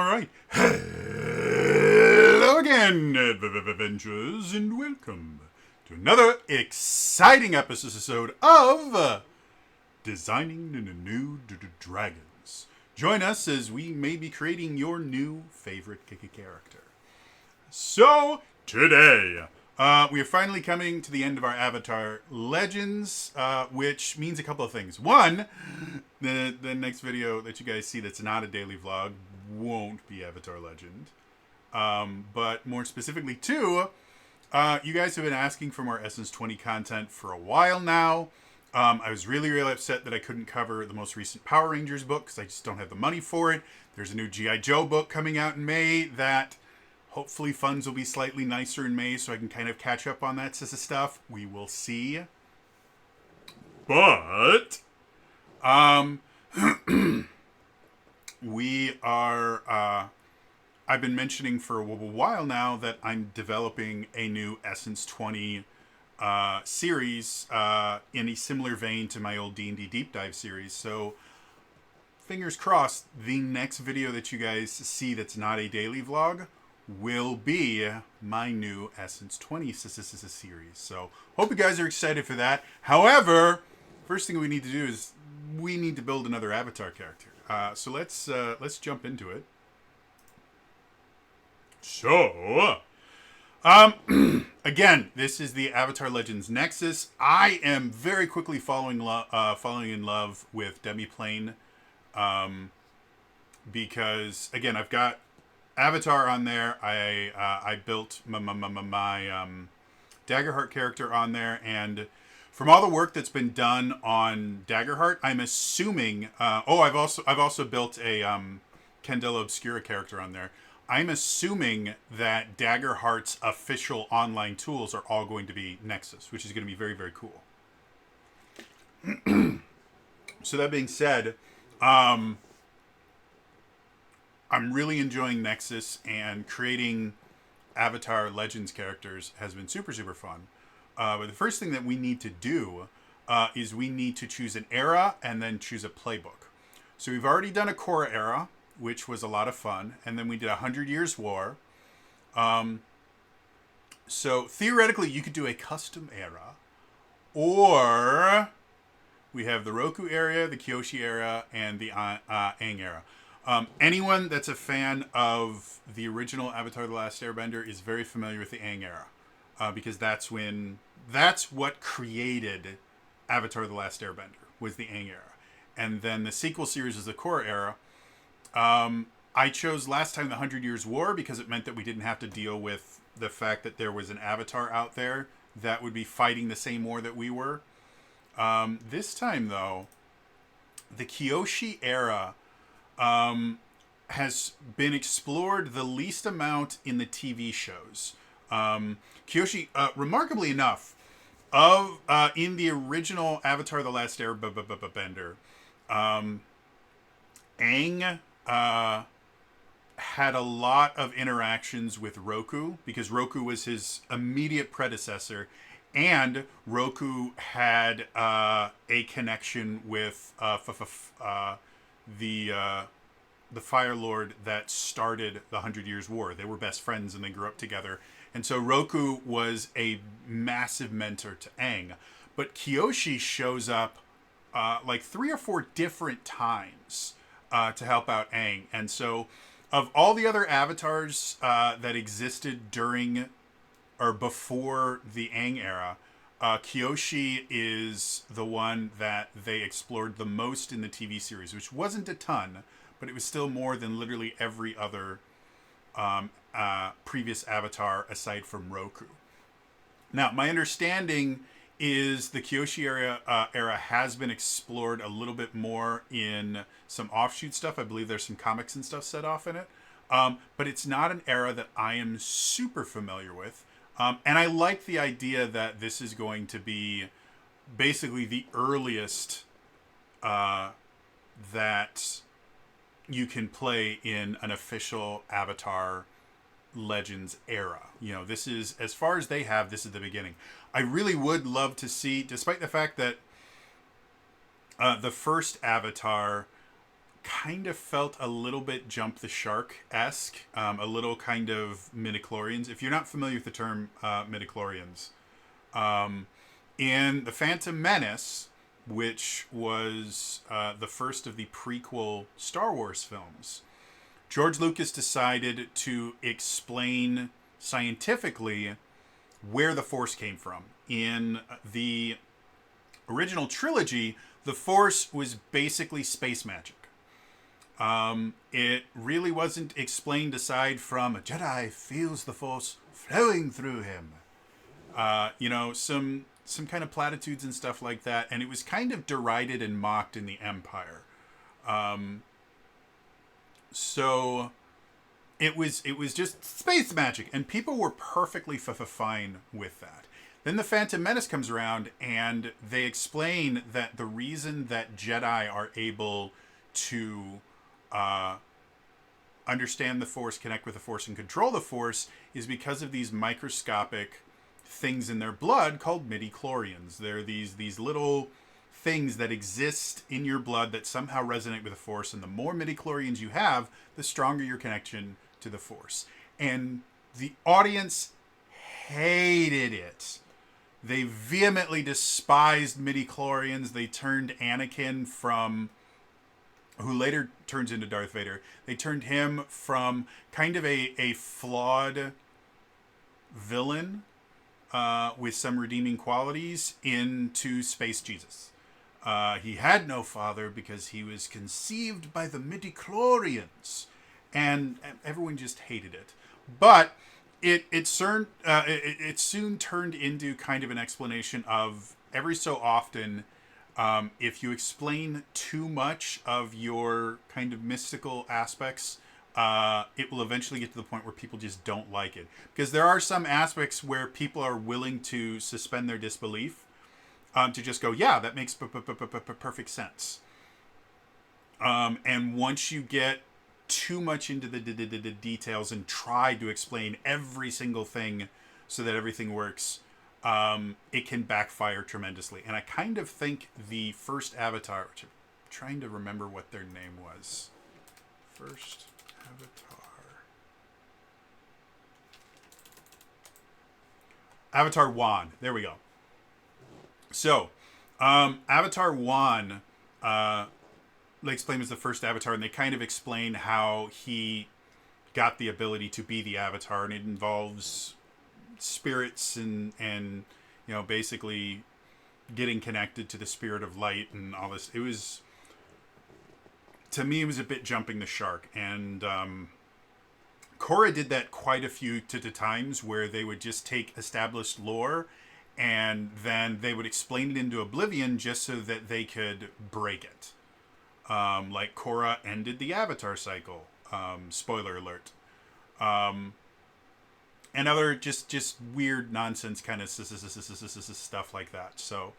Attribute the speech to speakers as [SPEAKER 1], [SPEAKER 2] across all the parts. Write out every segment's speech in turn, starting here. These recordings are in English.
[SPEAKER 1] Alright. Hello again, adventurers, and welcome to another exciting episode of Designing New Dragons. Join us as we may be creating your new favorite character. So, today, we are finally coming to the end of our Avatar Legends, which means a couple of things. One, the next video that you guys see that's not a daily vlog won't be Avatar Legend. But more specifically, two, you guys have been asking for more Essence 20 content for a while now. I was really upset that I couldn't cover the most recent Power Rangers book because I just don't have the money for it. There's a new G.I. Joe book coming out in May that hopefully funds will be slightly nicer in May so I can kind of catch up on that stuff. We will see. But we are I've been mentioning for a while now that I'm developing a new Essence 20 series in a similar vein to my old D&D Deep Dive series. So fingers crossed, the next video that you guys see that's not a daily vlog will be my new Essence 20 series. So hope you guys are excited for that. However, first thing we need to do is we need to build another Avatar character. So let's jump into it. So, again, this is the Avatar Legends Nexus. I am very quickly falling in love with Demiplane, because again, I've got Avatar on there. I built my Daggerheart character on there, and from all the work that's been done on Daggerheart, I'm assuming. I've also built a Candela Obscura character on there. I'm assuming that Daggerheart's official online tools are all going to be Nexus, which is going to be very cool. So that being said, I'm really enjoying Nexus, and creating Avatar Legends characters has been super fun. But the first thing that we need to do is we need to choose an era and then choose a playbook. So we've already done a Korra era, which was a lot of fun, and then we did 100 Years War. So theoretically, you could do a custom era, or we have the Roku era, the Kyoshi era, and the Aang era. Anyone that's a fan of the original Avatar: The Last Airbender is very familiar with the Aang era, because that's what created Avatar: The Last Airbender, was the Aang era. And then the sequel series is the Korra era. I chose last time the 100 Years War because it meant that we didn't have to deal with the fact that there was an Avatar out there that would be fighting the same war that we were. This time, though, the Kyoshi era has been explored the least amount in the TV shows. Kyoshi, remarkably enough, in the original Avatar: The Last Airbender, Aang had a lot of interactions with Roku, because Roku was his immediate predecessor, and Roku had a connection with the Fire Lord that started the 100 Years War. They were best friends and they grew up together. And so Roku was a massive mentor to Aang. But Kyoshi shows up like 3 or 4 different times to help out Aang. And so of all the other avatars that existed during or before the Aang era, Kyoshi is the one that they explored the most in the TV series, which wasn't a ton, but it was still more than literally every other previous avatar aside from Roku. Now, my understanding is the Kyoshi era has been explored a little bit more in some offshoot stuff. I believe there's some comics and stuff set off in it. But it's not an era that I am super familiar with. And I like the idea that this is going to be basically the earliest that you can play in an official Avatar Legends era. You know, this is, as far as they have, this is the beginning. I really would love to see, despite the fact that the first Avatar kind of felt a little bit Jump the Shark-esque, a little kind of midichlorians. If you're not familiar with the term midichlorians, in The Phantom Menace, which was the first of the prequel Star Wars films, George Lucas decided to explain scientifically where the Force came from. In the original trilogy, the Force was basically space magic. It really wasn't explained aside from a Jedi feels the Force flowing through him. Some kind of platitudes and stuff like that, and it was kind of derided and mocked in the Empire. So it was just space magic, and people were perfectly fine with that. Then the Phantom Menace comes around, and they explain that the reason that Jedi are able to understand the Force, connect with the Force, and control the Force is because of these microscopic things in their blood called midichlorians. They're these little things that exist in your blood that somehow resonate with the Force, and the more midichlorians you have, the stronger your connection to the Force. And the audience hated it. They vehemently despised midichlorians. They turned Anakin from, who later turns into Darth Vader, they turned him from kind of a flawed villain with some redeeming qualities into Space Jesus. He had no father because he was conceived by the midichlorians, and everyone just hated it. But it soon turned into kind of an explanation of every so often, if you explain too much of your kind of mystical aspects, it will eventually get to the point where people just don't like it. Because there are some aspects where people are willing to suspend their disbelief, to just go, yeah, that makes perfect sense. And once you get too much into the details and try to explain every single thing so that everything works, it can backfire tremendously. And I kind of think the first Avatar, which I'm trying to remember what their name was. First Avatar 1. There we go. So, Avatar 1, they explain was the first Avatar, and they kind of explain how he got the ability to be the Avatar, and it involves spirits and basically getting connected to the spirit of light and all this. It was, to me, it was a bit jumping the shark, and Korra did that quite a few times, where they would just take established lore and then they would explain it into oblivion just so that they could break it. Like Korra ended the Avatar cycle. Spoiler alert. And other just weird nonsense kind of stuff like that. So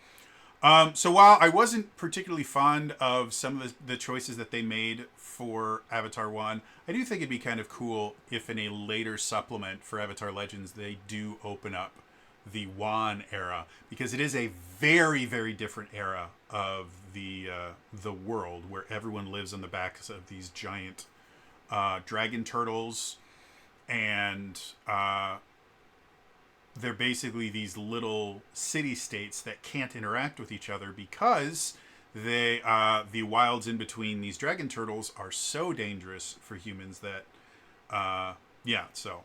[SPEAKER 1] while I wasn't particularly fond of some of the choices that they made for Avatar 1, I do think it'd be kind of cool if in a later supplement for Avatar Legends they do open up the Wan era, because it is a very, very different era of the world, where everyone lives on the backs of these giant dragon turtles, and they're basically these little city-states that can't interact with each other because they the wilds in between these dragon turtles are so dangerous for humans that so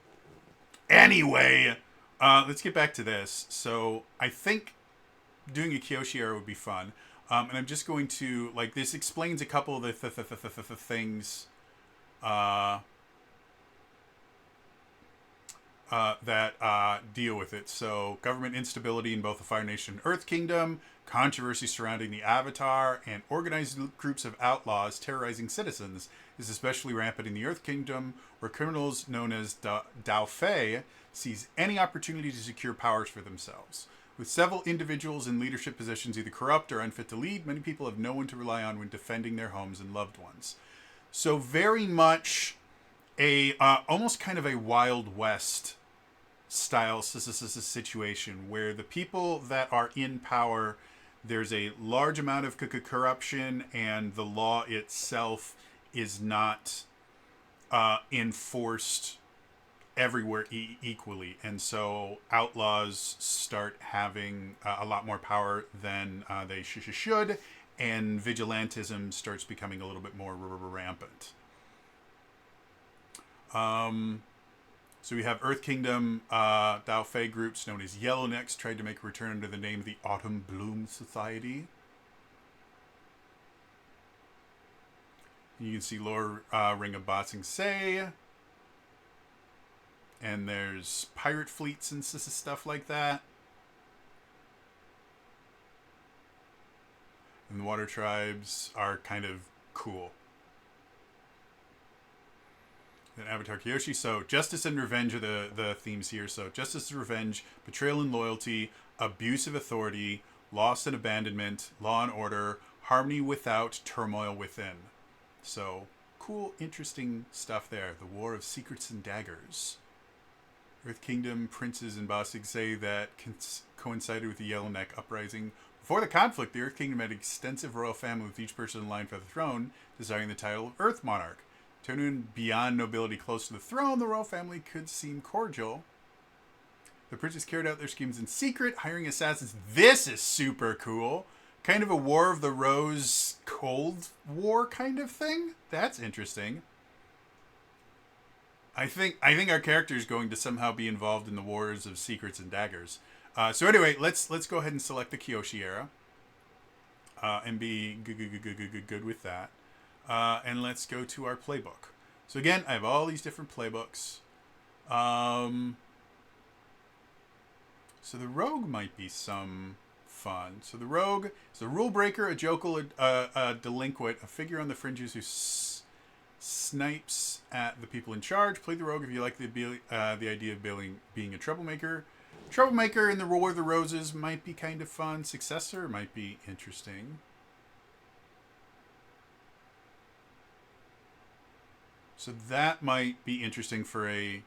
[SPEAKER 1] anyway, let's get back to this. So I think doing a Kyoshi era would be fun, and I'm just going to, like, this explains a couple of the things that deal with it. So government instability in both the Fire Nation and Earth Kingdom, controversy surrounding the Avatar, and organized groups of outlaws terrorizing citizens is especially rampant in the Earth Kingdom, where criminals known as Dao Fei seize any opportunity to secure powers for themselves. With several individuals in leadership positions either corrupt or unfit to lead, many people have no one to rely on when defending their homes and loved ones. So very much a almost kind of a Wild West style situation, where the people that are in power, there's a large amount of corruption, and the law itself is not enforced everywhere equally, and so outlaws start having a lot more power than they should, and vigilantism starts becoming a little bit more rampant. So we have Earth Kingdom, Dao Fei groups known as Yellownecks tried to make a return under the name of the Autumn Bloom Society. You can see lower ring of Ba Sing Se. And there's pirate fleets and stuff like that. And the water tribes are kind of cool. And Avatar Kyoshi. So justice and revenge are the themes here. So justice and revenge, betrayal and loyalty, abuse of authority, loss and abandonment, law and order, harmony without, turmoil within. So cool, interesting stuff there. The War of Secrets and Daggers. Earth Kingdom princes and Ba Sing Se that coincided with the Yellowneck uprising. Before the conflict, the Earth Kingdom had an extensive royal family with each person in line for the throne, desiring the title of Earth Monarch. Turning beyond nobility close to the throne, the royal family could seem cordial. The princes carried out their schemes in secret, hiring assassins. This is super cool. Kind of a War of the Rose Cold War kind of thing. That's interesting. I think our character is going to somehow be involved in the Wars of Secrets and Daggers. So anyway, let's go ahead and select the Kyoshi era. And be good with that. And let's go to our playbook. So again, I have all these different playbooks. So the rogue might be some fun. So the rogue is a rule breaker, a joker, a delinquent, a figure on the fringes who snipes at the people in charge. Play the rogue if you like the idea of being a troublemaker. Troublemaker in the War of the Roses might be kind of fun. Successor might be interesting. So that might be interesting for a,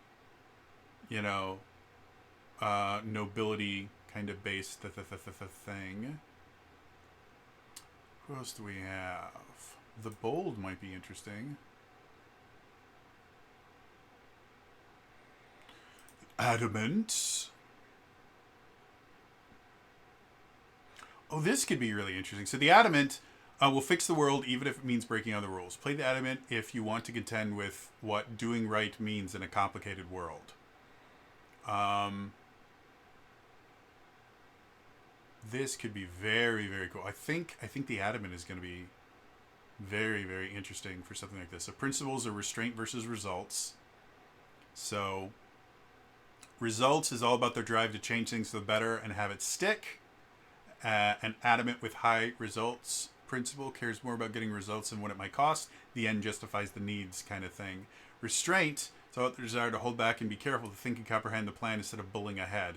[SPEAKER 1] nobility kind of based thing. Who else do we have? The Bold might be interesting. Adamant. Oh, this could be really interesting. So the Adamant will fix the world even if it means breaking other rules. Play the Adamant if you want to contend with what doing right means in a complicated world. This could be very, very cool. I think the Adamant is going to be very, very interesting for something like this. So principles are restraint versus results. So results is all about their drive to change things for the better and have it stick. An Adamant with high results principle cares more about getting results than what it might cost. The end justifies the needs kind of thing. Restraint is about the desire to hold back and be careful to think and comprehend the plan instead of bullying ahead.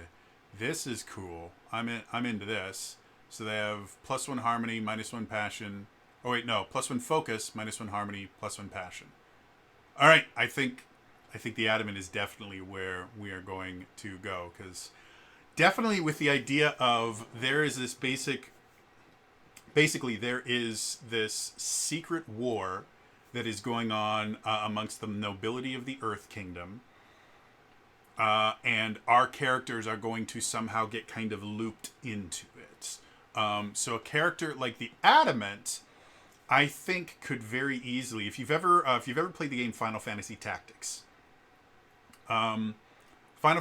[SPEAKER 1] This is cool. I'm into this. So they have +1 harmony, -1 passion. Oh wait, no, +1 focus, -1 harmony, +1 passion. All right, I think the Adamant is definitely where we are going to go, because definitely with the idea of there is this basically there is this secret war that is going on amongst the nobility of the Earth Kingdom. And our characters are going to somehow get kind of looped into it. So a character like the Adamant, I think, could very easily, if you've ever played the game Final Fantasy Tactics, Final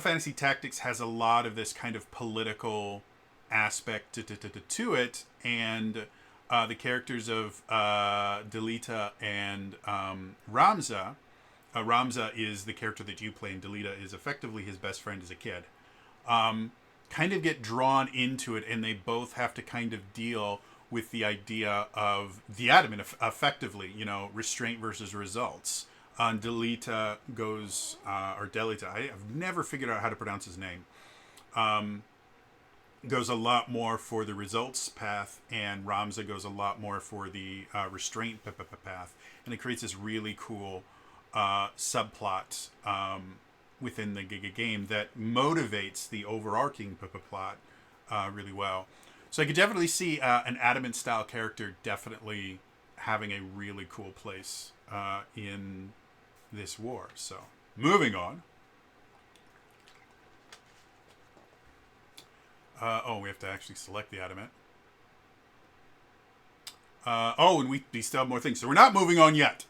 [SPEAKER 1] Fantasy Tactics has a lot of this kind of political aspect to it, and the characters of Delita and Ramza. Ramza is the character that you play, and Delita is effectively his best friend as a kid. Kind of get drawn into it, and they both have to kind of deal with the idea of the Adamant, effectively, restraint versus results. Delita goes, or Delita, I've never figured out how to pronounce his name, goes a lot more for the results path, and Ramza goes a lot more for the restraint path. And it creates this really cool subplot within the game that motivates the overarching plot really well. So I could definitely see an Adamant style character definitely having a really cool place in this war. So, moving on. We have to actually select the Adamant. And we still have more things. So we're not moving on yet.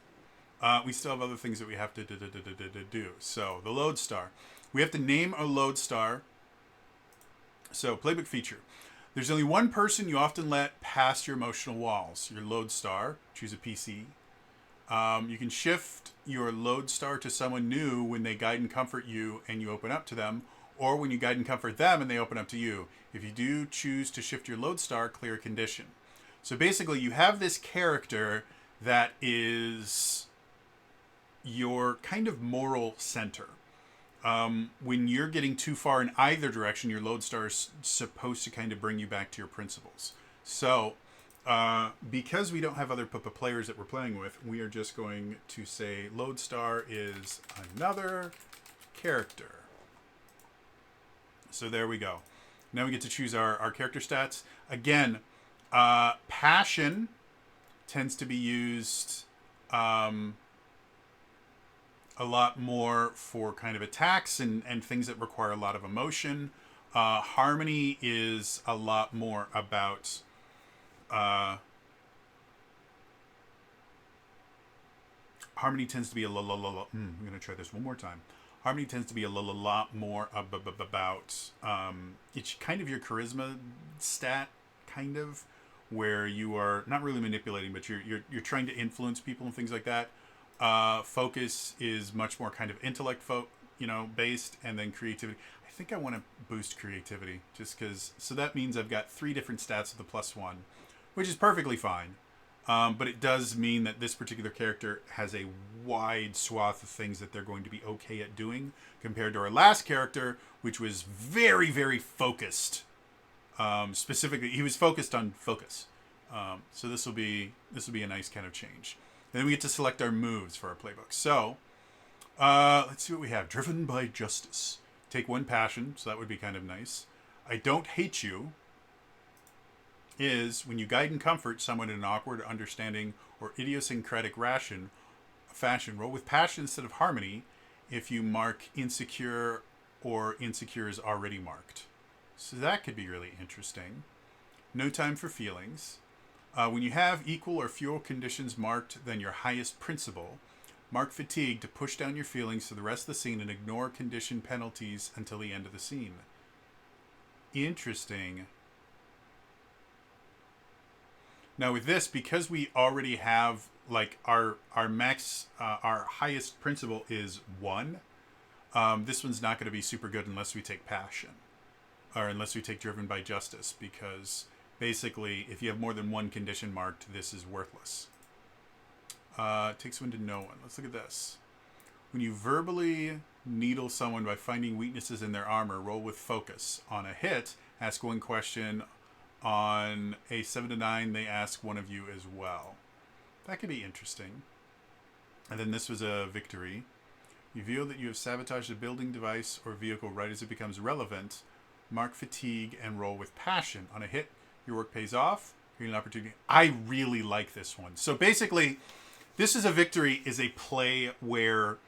[SPEAKER 1] We still have other things that we have to do. So the lodestar. We have to name a lodestar. So Playbook feature. There's only one person you often let pass your emotional walls. Your lodestar. Choose a PC. You can shift your lodestar to someone new when they guide and comfort you and you open up to them, or when you guide and comfort them and they open up to you. If you do choose to shift your lodestar, clear a condition. So basically, you have this character that is your kind of moral center. When you're getting too far in either direction, your lodestar is supposed to kind of bring you back to your principles. So, because we don't have other players that we're playing with, we are just going to say lodestar is another character. So there we go. Now we get to choose our character stats. Again, passion tends to be used a lot more for kind of attacks and things that require a lot of emotion. Harmony is a lot more about harmony tends to be I'm going to try this one more time. Harmony tends to be a lot more about it's kind of your charisma stat, kind of, where you are not really manipulating, but you're trying to influence people and things like that. Focus is much more kind of intellect based, and then creativity. I think I want to boost creativity just because. So that means I've got 3 different stats with the +1, which is perfectly fine. But it does mean that this particular character has a wide swath of things that they're going to be okay at doing compared to our last character, which was very, very focused. Specifically, he was focused on focus. So this will be a nice kind of change. And then we get to select our moves for our playbook. So let's see what we have. Driven by justice. Take 1 passion, so that would be kind of nice. I don't hate you is when you guide and comfort someone in an awkward, understanding, or idiosyncratic fashion, roll with passion instead of harmony if you mark insecure or insecure is already marked. So that could be really interesting. No time for feelings. When you have equal or fewer conditions marked than your highest principle, mark fatigue to push down your feelings for the rest of the scene and ignore condition penalties until the end of the scene. Interesting. Now with this, because we already have like our max, our highest principle is 1. This one's not going to be super good unless we take passion, or unless we take driven by justice, because basically if you have more than 1 condition marked, this is worthless. Takes 1 to no one. Let's look at this. When you verbally needle someone by finding weaknesses in their armor, roll with focus. On a hit, ask 1 question. On a 7 to 9, they ask one of you as well. That could be interesting. And then this was a victory. You feel that you have sabotaged a building, device, or vehicle right as it becomes relevant. Mark fatigue and roll with passion. On a hit, your work pays off. You're an opportunity. I really like this one. So basically, this is a victory is a play where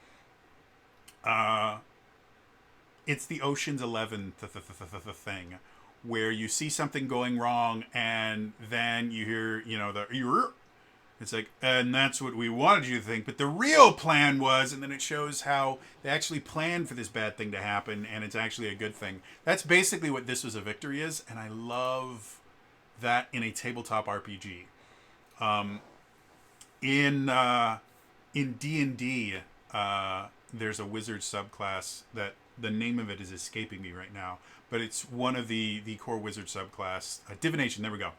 [SPEAKER 1] it's the Ocean's 11 thing, where you see something going wrong and then you hear, it's like, and that's what we wanted you to think, but the real plan was, and then it shows how they actually planned for this bad thing to happen, and it's actually a good thing. That's basically what This Was a Victory is, and I love that in a tabletop RPG. In DnD, there's a wizard subclass that the name of it is escaping me right now, but it's one of the core wizard subclass. Divination, there we go.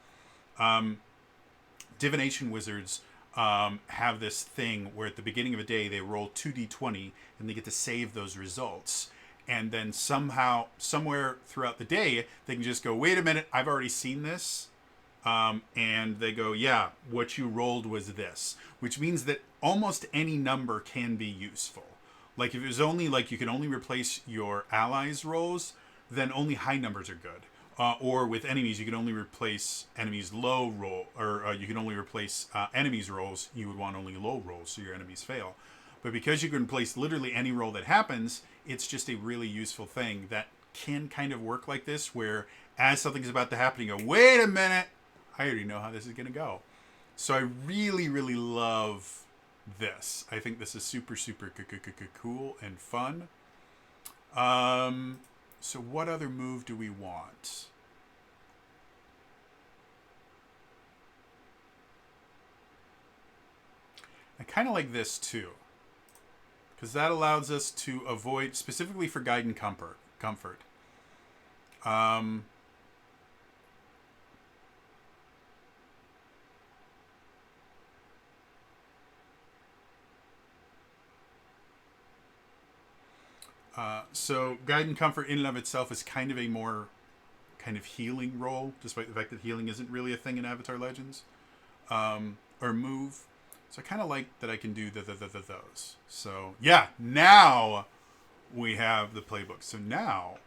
[SPEAKER 1] Divination wizards have this thing where at the beginning of a day they roll 2d20 and they get to save those results. And then somehow, somewhere throughout the day, they can just go, wait a minute, I've already seen this. And they go, yeah, what you rolled was this. Which means that almost any number can be useful. Like if it was only like you can only replace your allies' rolls, then only high numbers are good. or with enemies, you can only replace enemies' low roll, or you can only replace enemies' rolls. You would want only low rolls, so your enemies fail. But because you can replace literally any roll that happens, it's just a really useful thing that can kind of work like this, where as something's about to happen, you go, wait a minute, I already know how this is going to go. So I really, really love this. I think this is super, super cool and fun. So what other move do we want? I kind of like this too, because that allows us to avoid, specifically for guide and comfort. So guide and comfort in and of itself is kind of a more kind of healing role, despite the fact that healing isn't really a thing in Avatar Legends, or move. So I kind of like that I can do those. So yeah, now we have the playbook. So now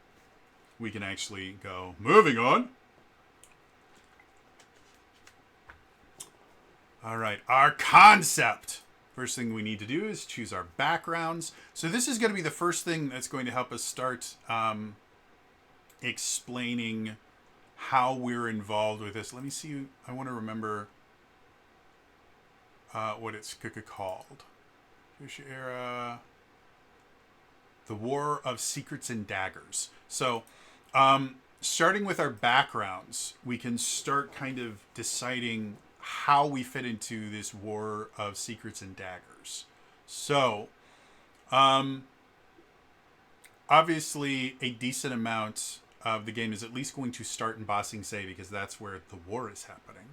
[SPEAKER 1] we can actually go, moving on. All right, our concept. First thing we need to do is choose our backgrounds. So this is going to be the first thing that's going to help us start explaining how we're involved with this. Let me see. I want to remember what it's called. Era. The War of Secrets and Daggers. So starting with our backgrounds, we can start kind of deciding how we fit into this War of Secrets and Daggers. So, obviously, a decent amount of the game is at least going to start in Ba Sing Se, because that's where the war is happening.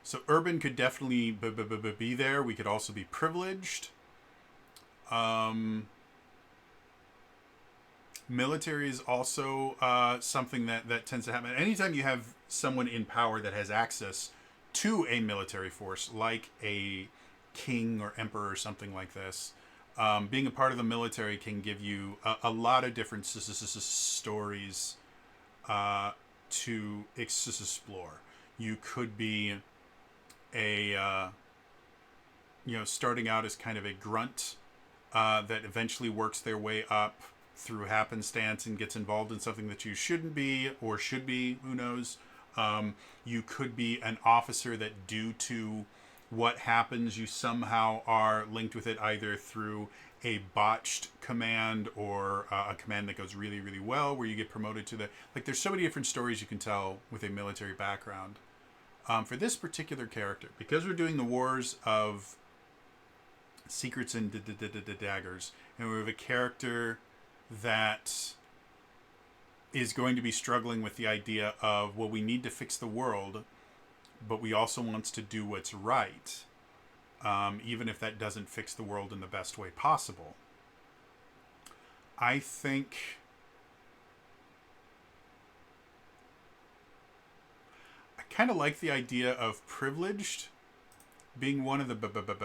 [SPEAKER 1] So urban could definitely be there. We could also be privileged. Military is also something that tends to happen. Anytime you have someone in power that has access to a military force, like a king or emperor or something like this, being a part of the military can give you a lot of different stories to explore. You could be starting out as kind of a grunt that eventually works their way up through happenstance and gets involved in something that you shouldn't be, or should be, who knows. You could be an officer that, due to what happens, you somehow are linked with it, either through a botched command or a command that goes really, really well, where you get promoted to the... Like, there's so many different stories you can tell with a military background. For this particular character, because we're doing the Wars of Secrets and Daggers, and we have a character that is going to be struggling with the idea of, well, we need to fix the world, but we also want to do what's right, even if that doesn't fix the world in the best way possible. I think I kind of like the idea of privileged being one of the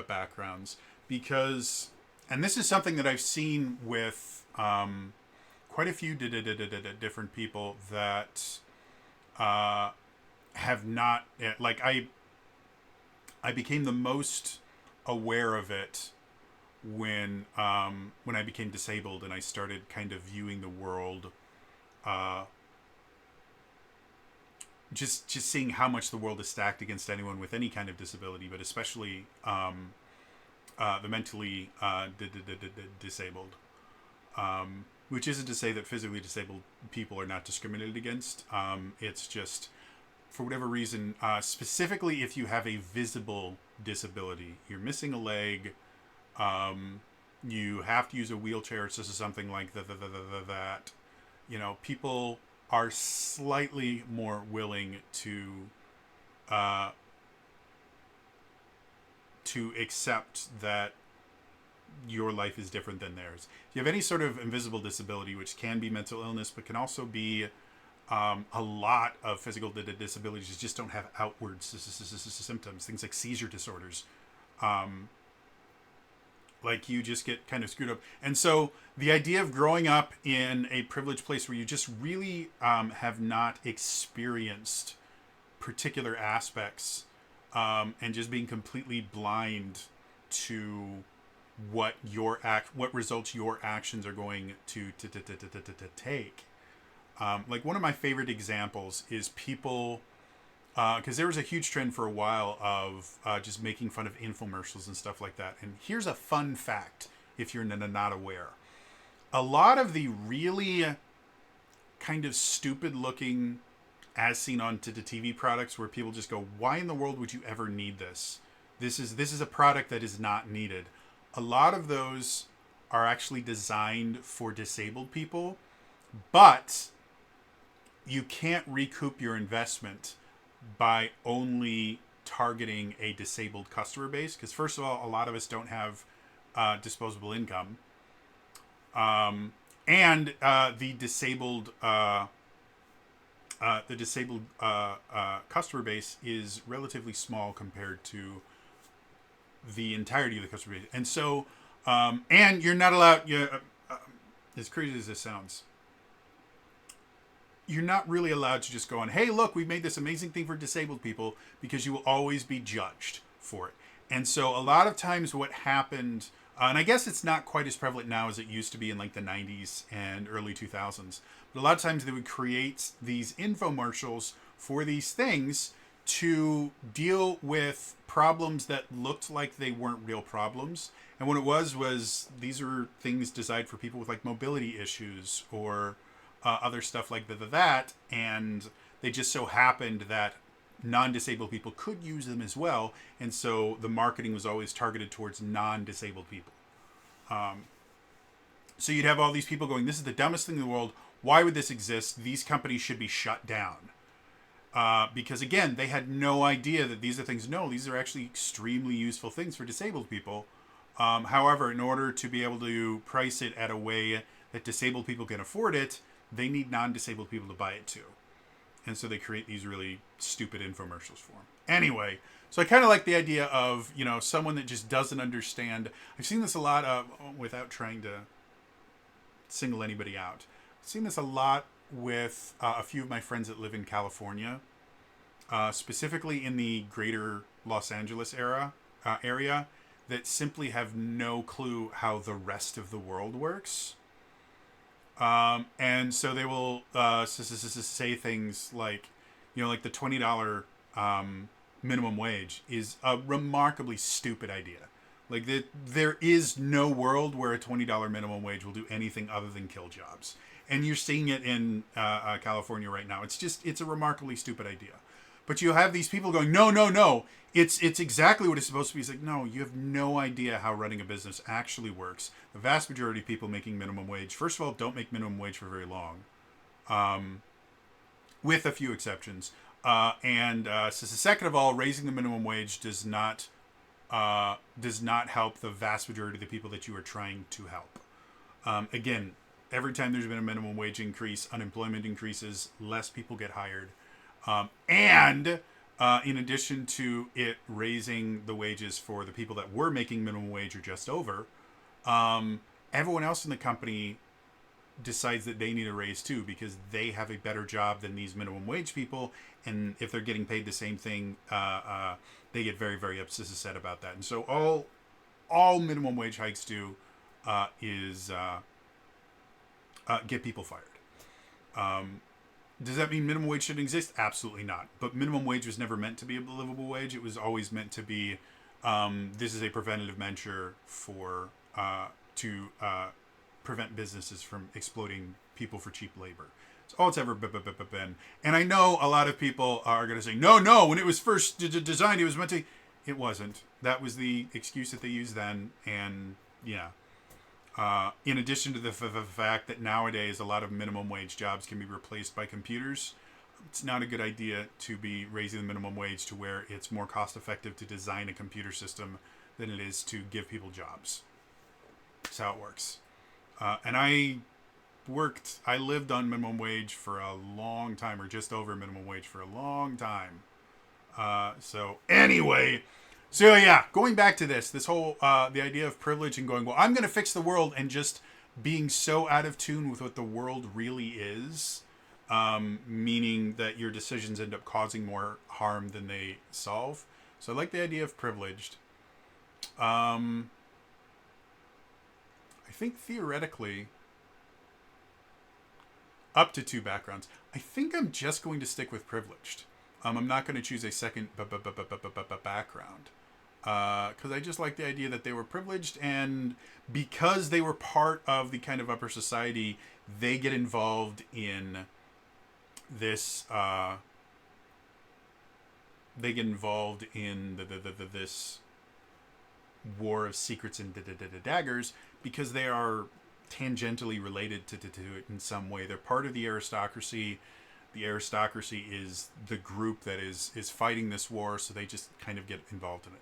[SPEAKER 1] backgrounds, because, and this is something that I've seen with quite a few different people that have not, like, I became the most aware of it when I became disabled, and I started kind of viewing the world, just seeing how much the world is stacked against anyone with any kind of disability, but especially the mentally disabled. Which isn't to say that physically disabled people are not discriminated against. It's just, for whatever reason, specifically if you have a visible disability, you're missing a leg, you have to use a wheelchair or something like that, people are slightly more willing to accept that your life is different than theirs. If you have any sort of invisible disability, which can be mental illness, but can also be a lot of physical disabilities, you just don't have outward symptoms, things like seizure disorders, Like, you just get kind of screwed up. And so the idea of growing up in a privileged place where you just really have not experienced particular aspects, and just being completely blind to what what results your actions are going to take. Like, one of my favorite examples is people, because there was a huge trend for a while of just making fun of infomercials and stuff like that. And here's a fun fact, if you're not aware. A lot of the really kind of stupid looking, as seen on the TV products, where people just go, why in the world would you ever need this? This is a product that is not needed. A lot of those are actually designed for disabled people, but you can't recoup your investment by only targeting a disabled customer base. Because first of all, a lot of us don't have disposable income. And the disabled customer base is relatively small compared to the entirety of the customer base. And so, and you're not allowed, as crazy as this sounds, you're not really allowed to just go on, hey, look, we made this amazing thing for disabled people, because you will always be judged for it. And so a lot of times what happened, and I guess it's not quite as prevalent now as it used to be in like the 90s and early 2000s, but a lot of times they would create these infomercials for these things to deal with problems that looked like they weren't real problems. And what it was these are things designed for people with like mobility issues or other stuff like that. And they just so happened that non-disabled people could use them as well. And so the marketing was always targeted towards non-disabled people. So you'd have all these people going, this is the dumbest thing in the world. Why would this exist? These companies should be shut down. Because again, they had no idea that these are things. No, these are actually extremely useful things for disabled people. However, in order to be able to price it at a way that disabled people can afford it, they need non-disabled people to buy it too. And so they create these really stupid infomercials for them. Anyway, so I kind of like the idea of, someone that just doesn't understand. I've seen this a lot without trying to single anybody out. I've seen this a lot with a few of my friends that live in California, specifically in the greater Los Angeles area, that simply have no clue how the rest of the world works. And so they will say things like, like the $20 minimum wage is a remarkably stupid idea. Like, there is no world where a $20 minimum wage will do anything other than kill jobs. And you're seeing it in California right now. It's a remarkably stupid idea. But you have these people going, no, it's exactly what it's supposed to be. It's like, no, you have no idea how running a business actually works. The vast majority of people making minimum wage, first of all, don't make minimum wage for very long, with a few exceptions. And second of all, raising the minimum wage does not help the vast majority of the people that you are trying to help. Again, every time there's been a minimum wage increase, unemployment increases, less people get hired. And in addition to it raising the wages for the people that were making minimum wage or just over, everyone else in the company decides that they need a raise too, because they have a better job than these minimum wage people. And if they're getting paid the same thing, they get very, very upset about that. And so all minimum wage hikes do is get people fired. Does that mean minimum wage shouldn't exist? Absolutely not. But minimum wage was never meant to be a livable wage. It was always meant to be, this is a preventative measure to prevent businesses from exploiting people for cheap labor. It's all it's ever been. And I know a lot of people are going to say, no, when it was first designed, it was meant to. It wasn't. That was the excuse that they used then. And yeah. In addition to the fact that nowadays a lot of minimum wage jobs can be replaced by computers, it's not a good idea to be raising the minimum wage to where it's more cost effective to design a computer system than it is to give people jobs. That's how it works. And I lived on minimum wage for a long time, or just over minimum wage for a long time. So anyway, So yeah, going back to this whole the idea of privilege and going, well, I'm going to fix the world, and just being so out of tune with what the world really is, meaning that your decisions end up causing more harm than they solve. So I like the idea of privileged. I think theoretically, up to 2 backgrounds. I think I'm just going to stick with privileged. I'm not going to choose a second background. Because I just like the idea that they were privileged, and because they were part of the kind of upper society, they get involved in this. They get involved in this war of secrets and daggers because they are tangentially related to it in some way. They're part of the aristocracy. The aristocracy is the group that is fighting this war, so they just kind of get involved in it.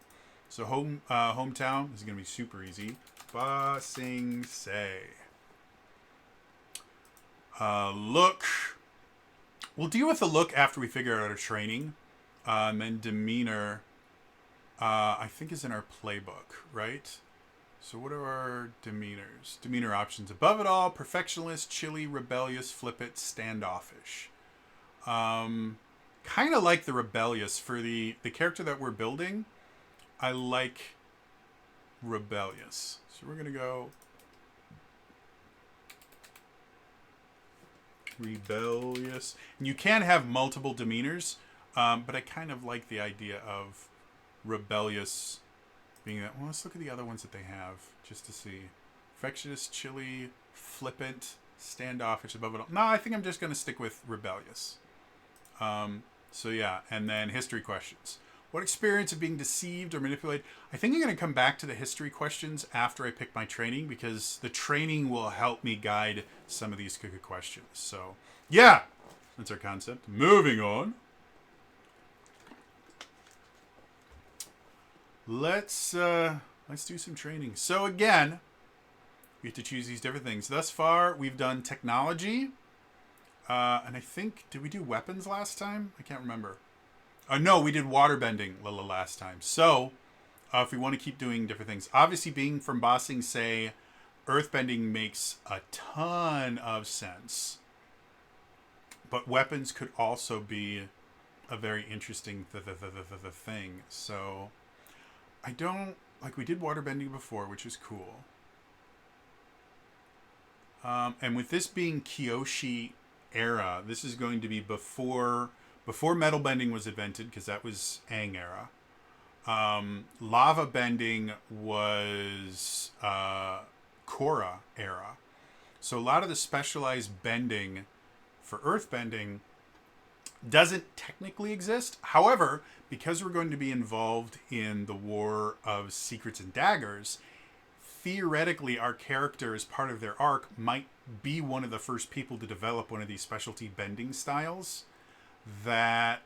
[SPEAKER 1] So hometown is going to be super easy. Ba Sing Se. Look. We'll deal with the look after we figure out our training. And then demeanor, I think, is in our playbook, right? So what are our demeanors? Demeanor options. Above it all, perfectionist, chilly, rebellious, flippant, standoffish. Kind of like the rebellious. For the character that we're building, I like rebellious. So we're going to go rebellious. And you can have multiple demeanors, but I kind of like the idea of rebellious being that. Well, let's look at the other ones that they have just to see. Perfectionist, chilly, flippant, standoffish, above it all. No, I think I'm just going to stick with rebellious. So yeah, and then history questions. What experience of being deceived or manipulated? I think I'm going to come back to the history questions after I pick my training, because the training will help me guide some of these questions. So yeah, that's our concept. Moving on. Let's do some training. So again, we have to choose these different things. Thus far, we've done technology. And I think, did we do weapons last time? I can't remember. No, we did waterbending last time. So, if we want to keep doing different things, obviously being from Ba Sing Se, earthbending makes a ton of sense. But weapons could also be a very interesting thing. So, I don't, like, we did waterbending before, which is cool. And with this being Kyoshi era, this is going to be before metal bending was invented, because that was Aang era. Lava bending was Korra era. So a lot of the specialized bending for earth bending doesn't technically exist. However, because we're going to be involved in the War of Secrets and Daggers, theoretically our character, as part of their arc, might be one of the first people to develop one of these specialty bending styles that,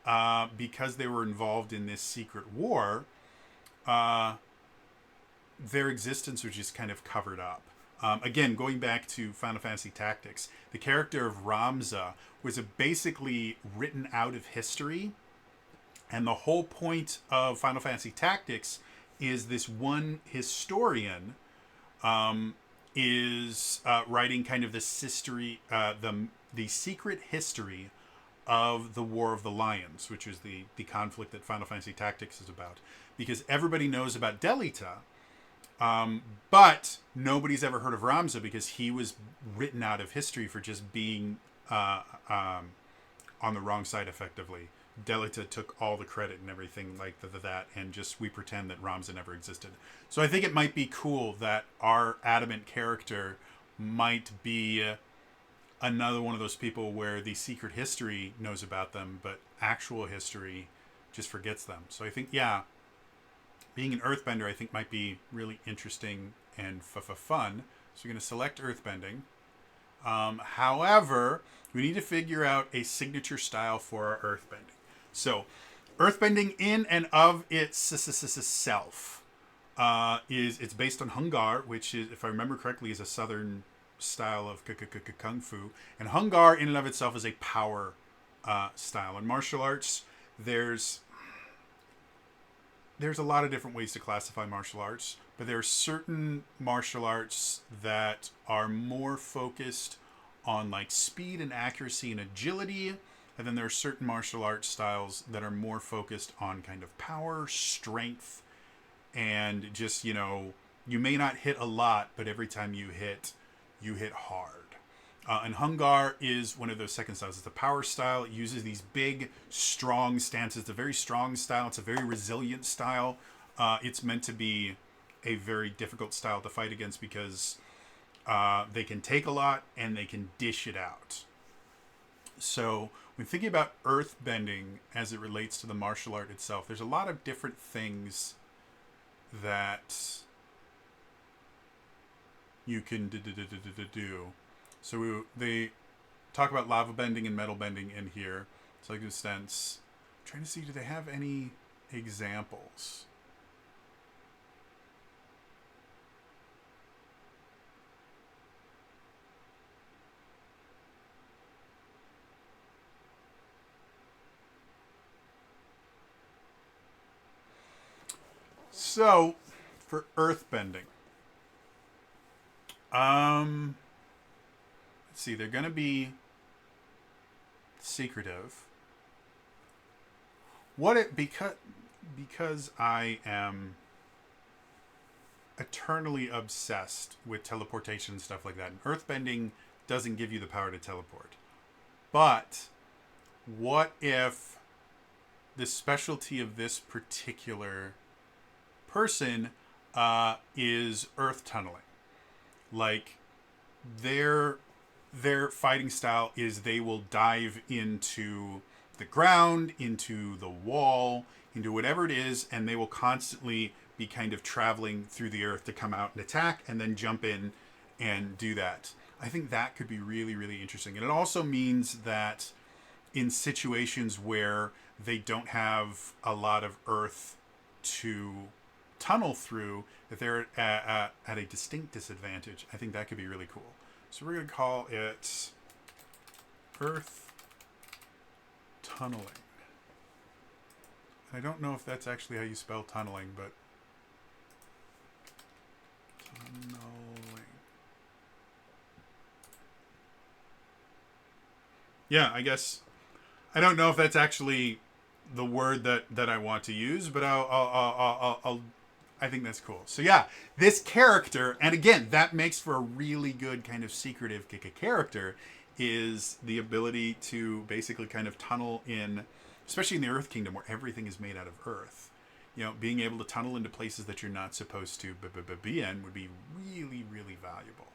[SPEAKER 1] because they were involved in this secret war, their existence was just kind of covered up. Again, going back to Final Fantasy Tactics, the character of Ramza was basically written out of history, and the whole point of Final Fantasy Tactics is this one historian is writing kind of this history, the secret history of the War of the Lions, which is the conflict that Final Fantasy Tactics is about. Because everybody knows about Delita, but nobody's ever heard of Ramza because he was written out of history for just being on the wrong side, effectively. Delita took all the credit and everything like that, and just we pretend that Ramza never existed. So I think it might be cool that our Adamant character might be another one of those people where the secret history knows about them, but actual history just forgets them. So I think, yeah, being an earthbender, I think, might be really interesting and fun. So we're going to select earthbending. However, we need to figure out a signature style for our earthbending. So earthbending in and of itself it's based on Hungar, which is, if I remember correctly, is a southern style of kung fu, and Hungar in and of itself is a power style. In martial arts, there's there's a lot of different ways to classify martial arts, but there are certain martial arts that are more focused on like speed and accuracy and agility. And then there are certain martial arts styles that are more focused on kind of power, strength, and just, you may not hit a lot, but every time you hit hard. And Hungar is one of those second styles. It's a power style. It uses these big, strong stances. It's a very strong style. It's a very resilient style. It's meant to be a very difficult style to fight against because they can take a lot and they can dish it out. So when thinking about earthbending as it relates to the martial art itself, there's a lot of different things that you can do. So they talk about lava bending and metal bending in here. So like, for instance, I'm trying to see, do they have any examples? So, for earthbending, let's see, they're going to be secretive. Because I am eternally obsessed with teleportation and stuff like that, and earthbending doesn't give you the power to teleport. But what if the specialty of this particular person is earth tunneling? Like, their fighting style is they will dive into the ground, into the wall, into whatever it is, and they will constantly be kind of traveling through the earth to come out and attack and then jump in and do that. I think that could be really, really interesting. And it also means that in situations where they don't have a lot of earth to tunnel through, that they're at a distinct disadvantage. I think that could be really cool. So we're going to call it earth tunneling. I don't know if that's actually how you spell tunneling, but tunneling. Yeah, I guess I don't know if that's actually the word that I want to use, but I think that's cool. So yeah, this character, and again, that makes for a really good kind of secretive character, is the ability to basically kind of tunnel in, especially in the Earth Kingdom where everything is made out of earth. Being able to tunnel into places that you're not supposed to be in would be really, really valuable.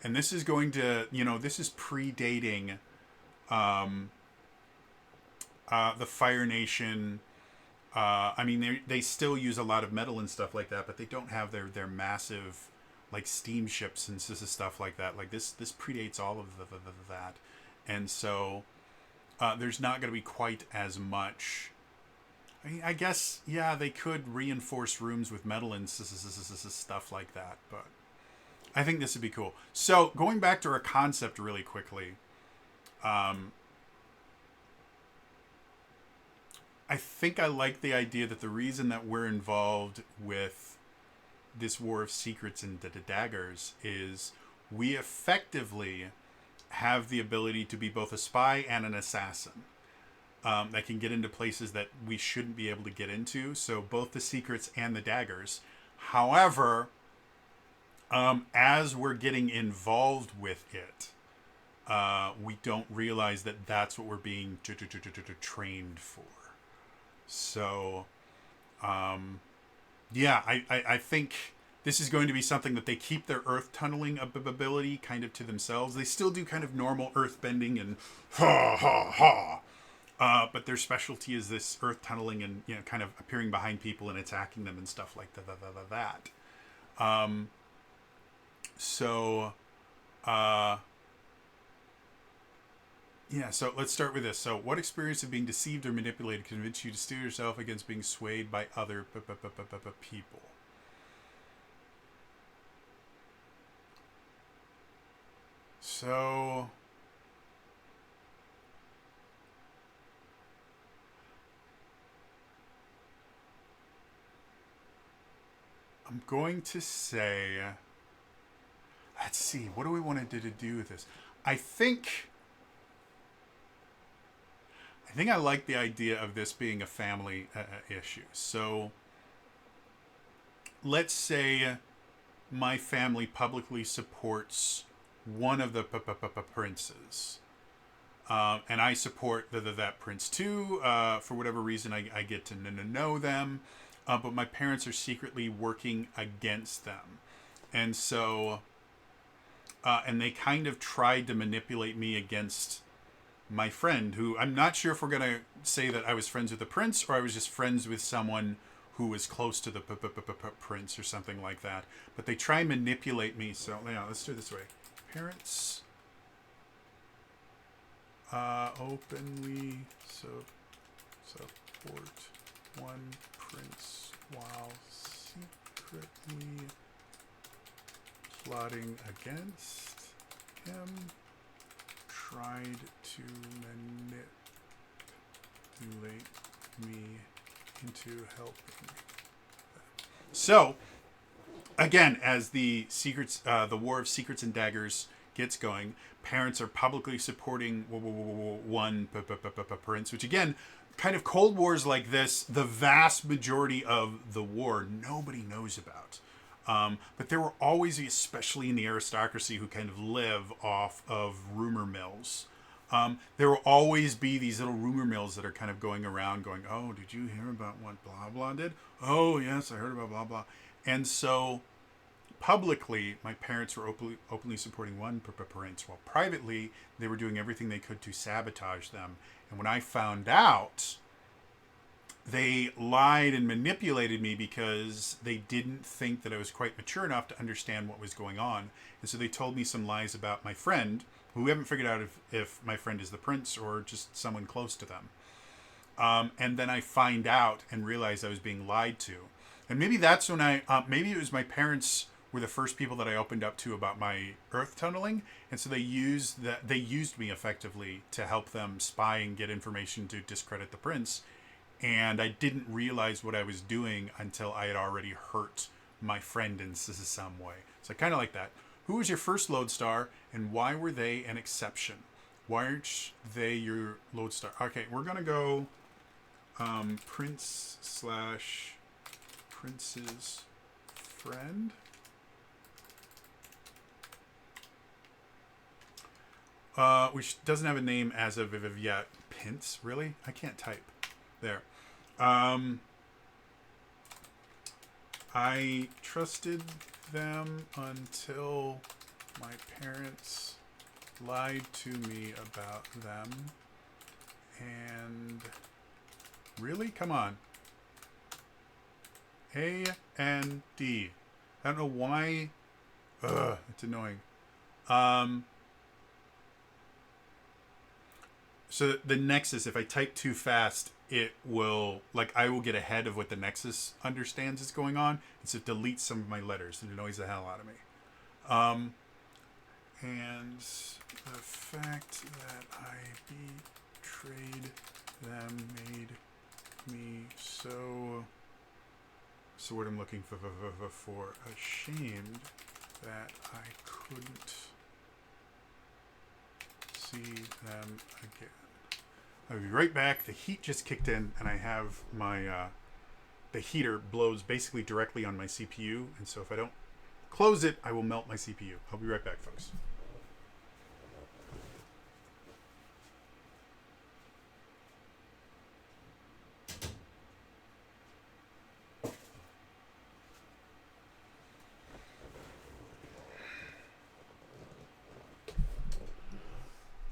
[SPEAKER 1] And this is going to, this is predating the Fire Nation. I mean, they still use a lot of metal and stuff like that, but they don't have their massive, like, steamships and stuff like that. Like, this predates all of that. And so there's not going to be quite as much. I mean, I guess, yeah, they could reinforce rooms with metal and stuff like that, but I think this would be cool. So, going back to our concept really quickly, I think I like the idea that the reason that we're involved with this War of Secrets and the daggers is we effectively have the ability to be both a spy and an assassin that can get into places that we shouldn't be able to get into. So both the secrets and the daggers. However, as we're getting involved with it, we don't realize that that's what we're being trained for. So, yeah, I think this is going to be something that they keep their earth tunneling ability kind of to themselves. They still do kind of normal earth bending and ha ha ha, but their specialty is this earth tunneling and kind of appearing behind people and attacking them and stuff like that. Yeah, so let's start with this. So, what experience of being deceived or manipulated convinced you to steel yourself against being swayed by other people? So, I'm going to say, let's see, what do we want to do with this? I think I like the idea of this being a family issue. So let's say my family publicly supports one of the princes. And I support that prince too. For whatever reason, I get to know them. But my parents are secretly working against them. And so, and they kind of tried to manipulate me against my friend, who I'm not sure if we're going to say that I was friends with the prince or I was just friends with someone who was close to the prince or something like that. But they try and manipulate me. So, yeah, let's do it this way. Parents openly support one prince while secretly plotting against him, tried to manipulate me into helping. So, again, as the War of Secrets and Daggers gets going, parents are publicly supporting one prince, which again, kind of Cold Wars like this, the vast majority of the war nobody knows about. But there were always, especially in the aristocracy, who kind of live off of rumor mills. There will always be these little rumor mills that are kind of going around going, oh, did you hear about what blah blah did? Oh, yes, I heard about blah blah. And so publicly, my parents were openly supporting one prince, while privately, they were doing everything they could to sabotage them. And when I found out, they lied and manipulated me because they didn't think that I was quite mature enough to understand what was going on. And so they told me some lies about my friend, who we haven't figured out if my friend is the prince or just someone close to them. And then I find out and realize I was being lied to. And maybe that's when maybe it was my parents were the first people that I opened up to about my earth tunneling. And so they used me effectively to help them spy and get information to discredit the prince. And I didn't realize what I was doing until I had already hurt my friend in some way. So I kind of like that. Who was your first lodestar, and why were they an exception? Why aren't they your lodestar? Okay, we're going to go prince/prince's friend. Which doesn't have a name as of yet. Pince? Really? I can't type. There. I trusted them until my parents lied to me about them. And really? Come on. A-N-D. I don't know why. Ugh, it's annoying. So the Nexus, if I type too fast, it will, I will get ahead of what the Nexus understands is going on. And so it deletes some of my letters and annoys the hell out of me. And the fact that I betrayed them made me so what I'm looking for ashamed that I couldn't see them again. I'll be right back. The heat just kicked in, and I have my the heater blows basically directly on my CPU, and so if I don't close it, I will melt my CPU. I'll be right back, folks.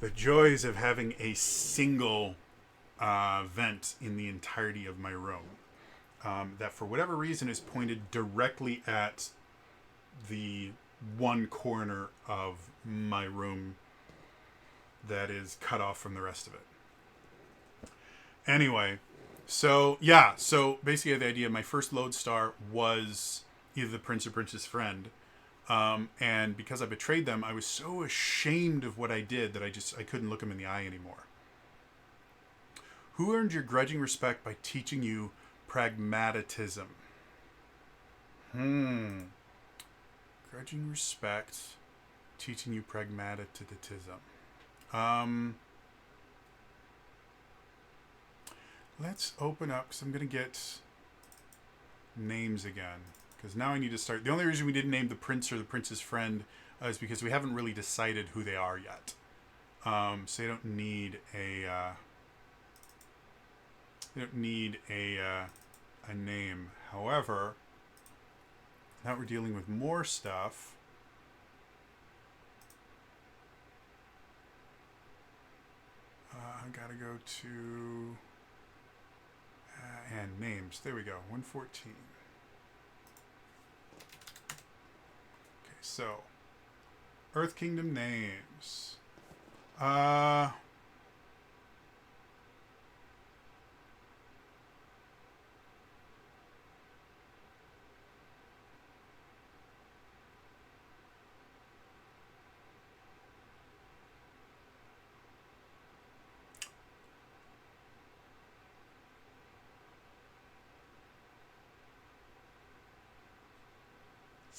[SPEAKER 1] The joys of having a single vent in the entirety of my room that for whatever reason is pointed directly at the one corner of my room that is cut off from the rest of it. Anyway, so basically the idea of my first lodestar was either the prince or prince's friend. And because I betrayed them, I was so ashamed of what I did that I couldn't look them in the eye anymore. Who earned your grudging respect by teaching you pragmatism? Grudging respect, teaching you pragmatism. Let's open up, because I'm going to get names again. Because now I need to start. The only reason we didn't name the prince or the prince's friend is because we haven't really decided who they are yet. So they don't need a name. However, now we're dealing with more stuff. I gotta go to and names. There we go. 114. Okay, so Earth Kingdom names.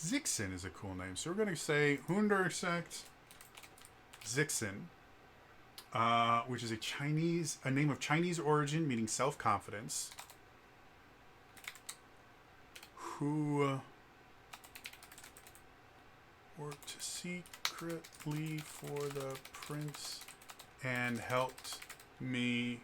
[SPEAKER 1] Zixin is a cool name. So we're going to say Hundersect Zixin, which is a name of Chinese origin, meaning self-confidence, who worked secretly for the prince and helped me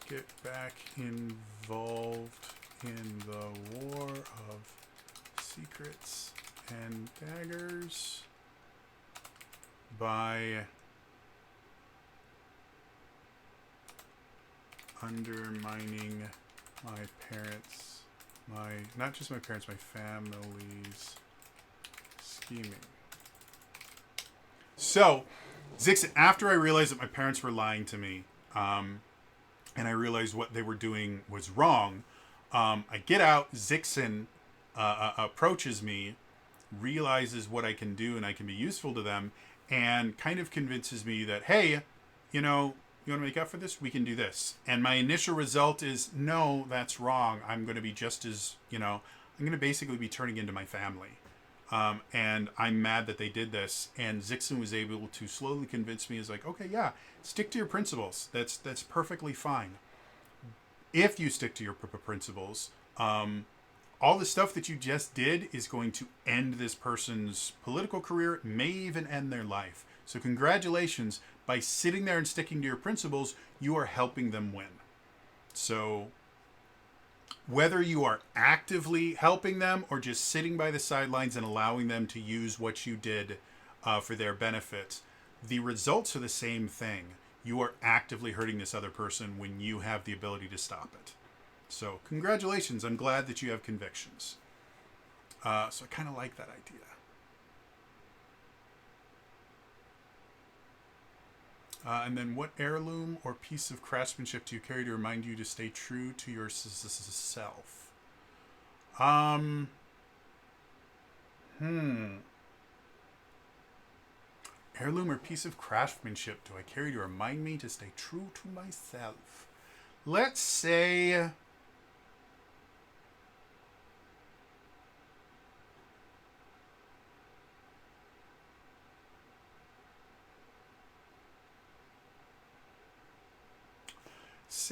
[SPEAKER 1] get back involved in the War of Secrets and Daggers by undermining my parents, not just my parents, my family's scheming. So, Zix, after I realized that my parents were lying to me, and I realized what they were doing was wrong, I get out, Zixin approaches me, realizes what I can do and I can be useful to them, and kind of convinces me that, hey, you want to make up for this? We can do this. And my initial result is, no, that's wrong. I'm going to be just as, I'm going to basically be turning into my family. And I'm mad that they did this. And Zixin was able to slowly convince me, is like, okay, yeah, stick to your principles. That's perfectly fine. If you stick to your principles, all the stuff that you just did is going to end this person's political career, may even end their life. So congratulations, by sitting there and sticking to your principles, you are helping them win. So whether you are actively helping them or just sitting by the sidelines and allowing them to use what you did for their benefit, the results are the same thing. You are actively hurting this other person when you have the ability to stop it. So congratulations. I'm glad that you have convictions. So I kind of like that idea. And then what heirloom or piece of craftsmanship do you carry to remind you to stay true to yourself? Heirloom or piece of craftsmanship do I carry to remind me to stay true to myself? Let's say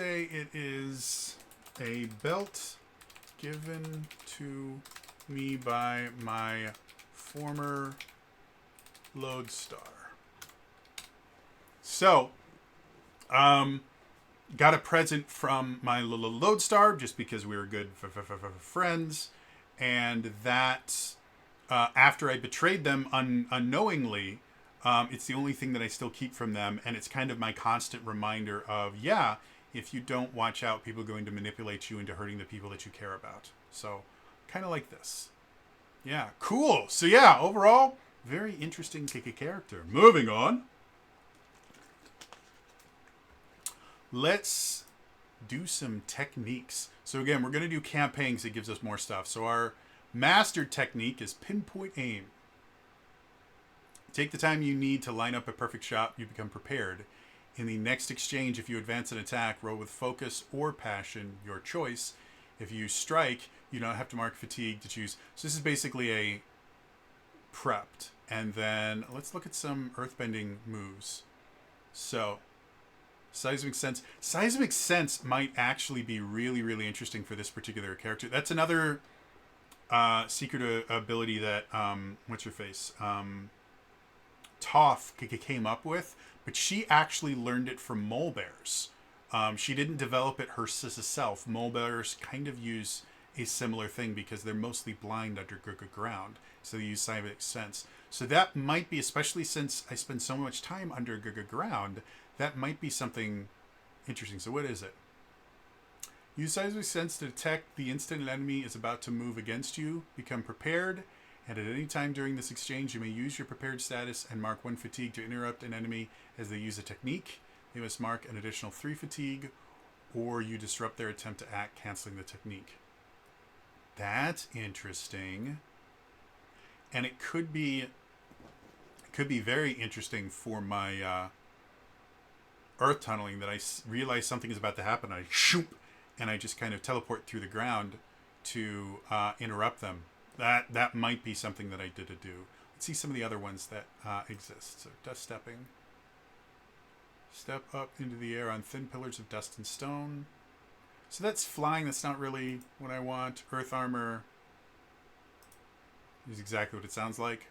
[SPEAKER 1] it is a belt given to me by my former lodestar. So, got a present from my little lodestar just because we were good friends, and that after I betrayed them unknowingly, it's the only thing that I still keep from them, and it's kind of my constant reminder of, yeah, if you don't watch out, people are going to manipulate you into hurting the people that you care about. So, kind of like this. Yeah, cool. So yeah, overall, very interesting character. Moving on. Let's do some techniques. So again, we're going to do campaigns that gives us more stuff. So our mastered technique is pinpoint aim. Take the time you need to line up a perfect shot. You become prepared. In the next exchange, if you advance an attack, roll with focus or passion, your choice. If you strike, you don't have to mark fatigue to choose. So this is basically a prepped. And then let's look at some earthbending moves. So, Seismic Sense. Seismic Sense might actually be really, really interesting for this particular character. That's another secret ability that, what's her face? Toph came up with, but she actually learned it from mole bears. She didn't develop it herself. Mole bears kind of use a similar thing because they're mostly blind underground, so they use Seismic Sense. So that might be, especially since I spend so much time underground, that might be something interesting. So what is it? Use Seismic Sense to detect the instant an enemy is about to move against you. Become prepared, and at any time during this exchange, you may use your prepared status and mark 1 fatigue to interrupt an enemy as they use a technique. They must mark an additional 3 fatigue, or you disrupt their attempt to act, canceling the technique. That's interesting. And it could be very interesting for my earth tunneling, that I realize something is about to happen. I shoop, and I just kind of teleport through the ground to interrupt them. That might be something that I did to do. Let's see some of the other ones that exist. So dust stepping. Step up into the air on thin pillars of dust and stone. So that's flying. That's not really what I want. Earth armor is exactly what it sounds like.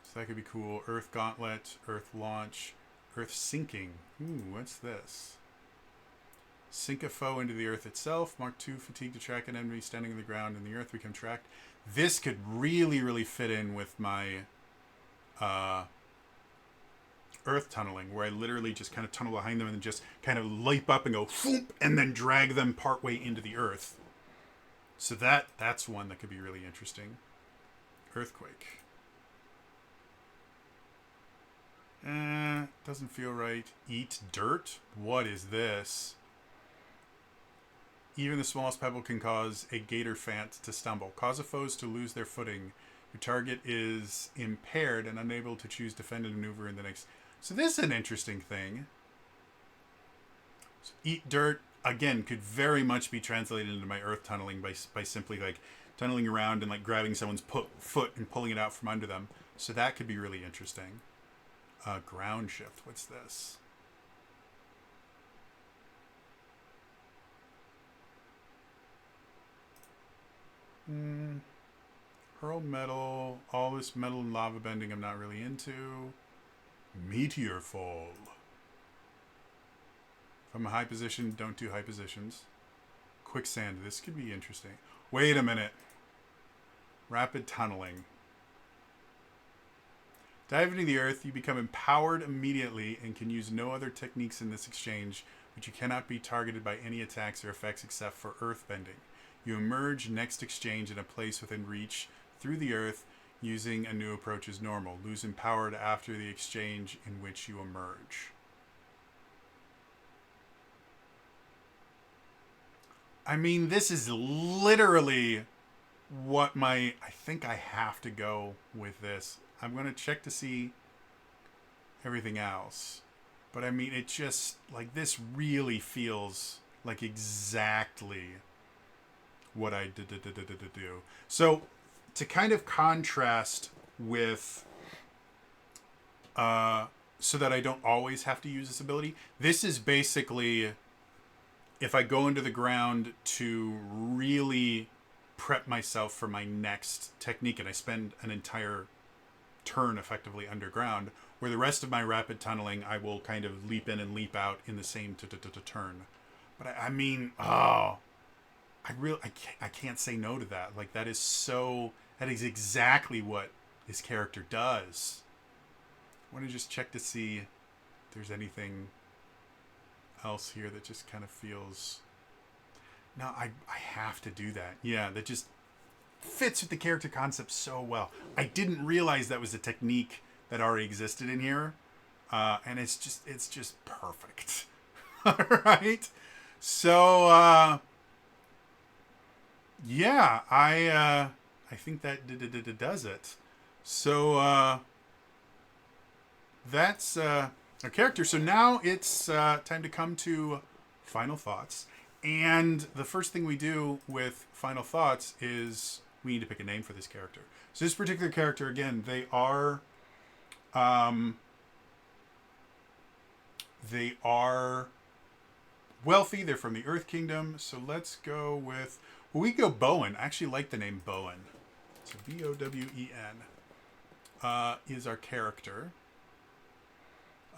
[SPEAKER 1] So that could be cool. Earth gauntlet, earth launch, earth sinking. Ooh, what's this? Sink a foe into the earth itself. Mark 2 fatigue to track an enemy standing on the ground, and the earth become tracked. This could really, really fit in with my earth tunneling, where I literally just kind of tunnel behind them and just kind of leap up and go whoop, and then drag them partway into the earth. So that's one that could be really interesting. Earthquake. Doesn't feel right. Eat dirt? What is this? Even the smallest pebble can cause a gator fant to stumble. Cause a foes to lose their footing. Your target is impaired and unable to choose defend and maneuver in the next. So this is an interesting thing. So eat dirt, again, could very much be translated into my earth tunneling by simply like tunneling around and like grabbing someone's foot and pulling it out from under them. So that could be really interesting. Ground shift. What's this? Hurl metal. All this metal and lava bending I'm not really into. Meteor fall. If I'm a high position, don't do high positions. Quicksand. This could be interesting. Wait a minute. Rapid tunneling. Dive into the earth. You become empowered immediately and can use no other techniques in this exchange, but you cannot be targeted by any attacks or effects except for earth bending. You emerge next exchange in a place within reach through the earth using a new approach as normal. Lose empowered after the exchange in which you emerge. I mean, this is literally what I think I have to go with this. I'm going to check to see everything else. But I mean, it just, like, this really feels like exactly what I did do. So, to kind of contrast with, so that I don't always have to use this ability, this is basically, if I go into the ground to really prep myself for my next technique, and I spend an entire turn effectively underground, where the rest of my rapid tunneling I will kind of leap in and leap out in the same turn. But I mean, I can't say no to that. Like, that is exactly what this character does. I want to just check to see if there's anything else here that just kind of feels, no, I have to do that. Yeah, that just fits with the character concept so well. I didn't realize that was a technique that already existed in here, and it's just perfect. All right, so yeah, I think that does it. So that's our character. So now it's time to come to final thoughts. And the first thing we do with final thoughts is we need to pick a name for this character. So this particular character, again, they are wealthy. They're from the Earth Kingdom. So let's go with, well, we go Bowen. I actually like the name Bowen. So Bowen is our character.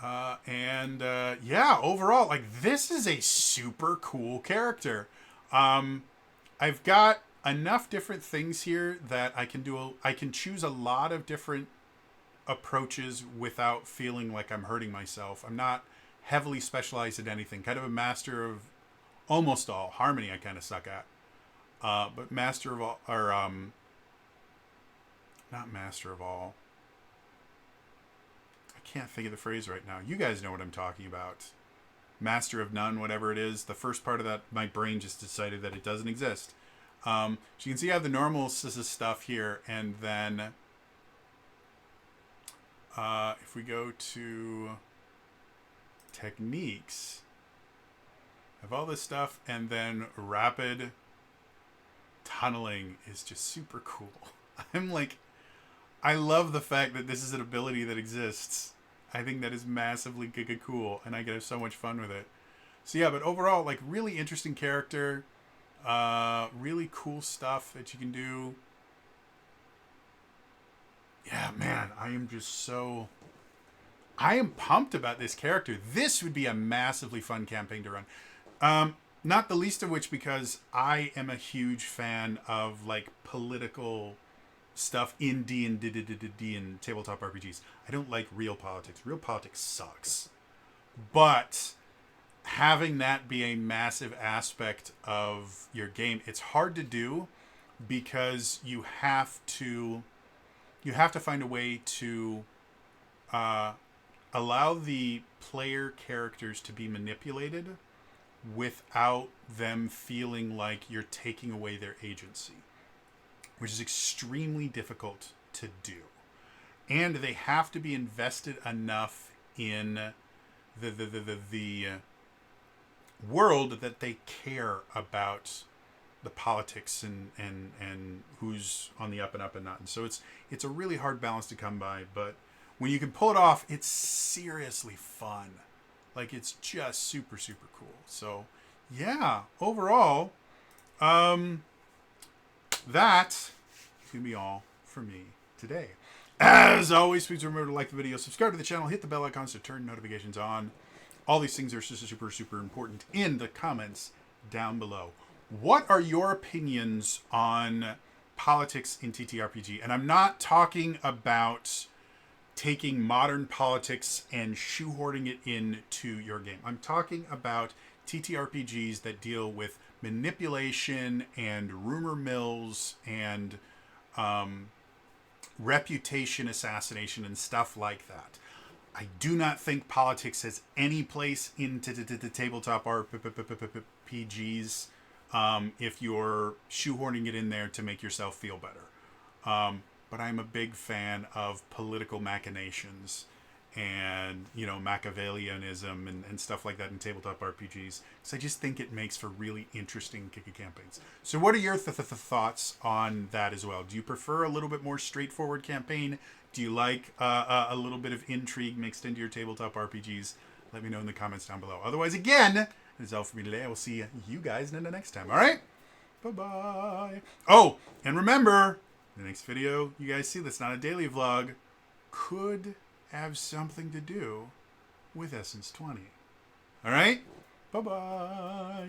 [SPEAKER 1] Yeah, overall, like, this is a super cool character. I've got enough different things here that I can choose a lot of different approaches without feeling like I'm hurting myself. I'm not heavily specialized at anything. Kind of a master of almost all. Harmony I kind of suck at. But master of all, or not master of all. I can't think of the phrase right now. You guys know what I'm talking about. Master of none, whatever it is. The first part of that, my brain just decided that it doesn't exist. So you can see I have the normal stuff here, and then if we go to techniques, I have all this stuff, and then rapid tunneling is just super cool. I'm like, I love the fact that this is an ability that exists. I think that is massively cool, and I get so much fun with it. So yeah, but overall, like, really interesting character. Really cool stuff that you can do. Yeah, man, I am pumped about this character. This would be a massively fun campaign to run. Not the least of which because I am a huge fan of, like, political stuff in D&D and tabletop RPGs. I don't like real politics. Real politics sucks. But having that be a massive aspect of your game, it's hard to do because you have to find a way to allow the player characters to be manipulated without them feeling like you're taking away their agency, which is extremely difficult to do. And they have to be invested enough in the world that they care about the politics and who's on the up and up and not. And so it's a really hard balance to come by, but when you can pull it off, it's seriously fun. Like, it's just super cool. So yeah, overall, that's going to be all for me today. As always, please remember to like the video, subscribe to the channel, hit the bell icons to turn notifications on. All these things are super important in the comments down below. What are your opinions on politics in TTRPG? And I'm not talking about taking modern politics and shoehorning it into your game. I'm talking about TTRPGs that deal with manipulation and rumor mills and reputation assassination and stuff like that. I do not think politics has any place in tabletop RPGs if you're shoehorning it in there to make yourself feel better. But I'm a big fan of political machinations and, Machiavellianism and stuff like that in tabletop RPGs. Because I just think it makes for really interesting campaigns. So what are your thoughts on that as well? Do you prefer a little bit more straightforward campaign? Do you like a little bit of intrigue mixed into your tabletop RPGs? Let me know in the comments down below. Otherwise, again, that's all for me today. I will see you guys in the next time. All right? Bye-bye. Oh, and remember, the next video you guys see that's not a daily vlog could have something to do with Essence 20. All right? Bye-bye.